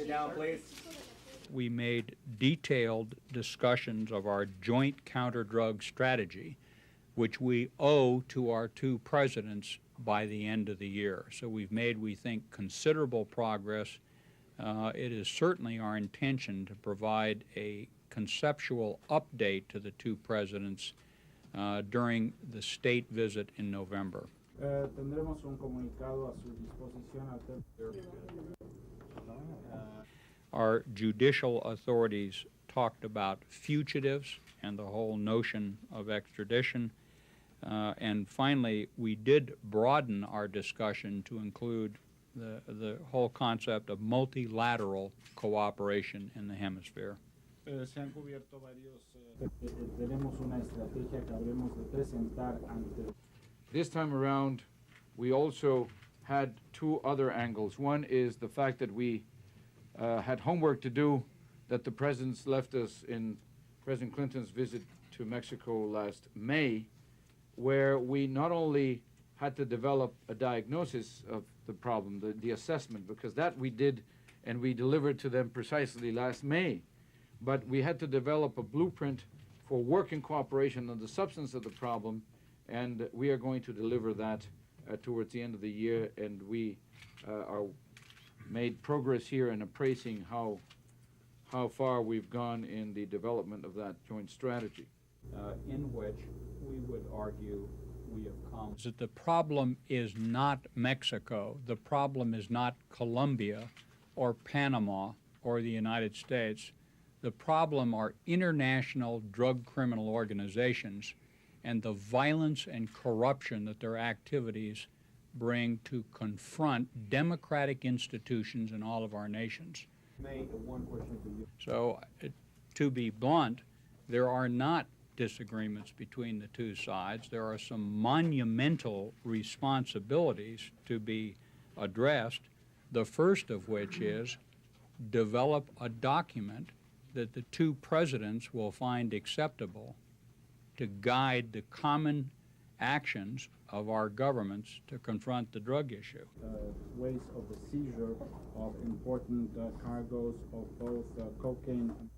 down, please. We made detailed discussions of our joint counter-drug strategy, which we owe to our two presidents by the end of the year. So we've made, we think, considerable progress. It is certainly our intention to provide a conceptual update to the two presidents during the state visit in November. Tendremos un comunicado a su disposición Our judicial authorities talked about fugitives and the whole notion of extradition. And finally, we did broaden our discussion to include the whole concept of multilateral cooperation in the hemisphere. Se han cubierto varios. Tenemos una estrategia que habremos de presentar ante. This time around, we also had two other angles. One is the fact that we had homework to do that the presidents left us in President Clinton's visit to Mexico last May, where we not only had to develop a diagnosis of the problem, the assessment, because that we did and we delivered to them precisely last May, but we had to develop a blueprint for working cooperation on the substance of the problem, and we are going to deliver that towards the end of the year, and we are made progress here in appraising how far we've gone in the development of that joint strategy. In which we would argue we have come. That the problem is not Mexico, the problem is not Colombia or Panama or the United States. The problem are international drug criminal organizations and the violence and corruption that their activities bring to confront democratic institutions in all of our nations. One question to you. So, to be blunt, there are not disagreements between the two sides. There are some monumental responsibilities to be addressed, the first of which is develop a document that the two presidents will find acceptable to guide the common actions of our governments to confront the drug issue. Ways of the seizure of important cargoes of both cocaine and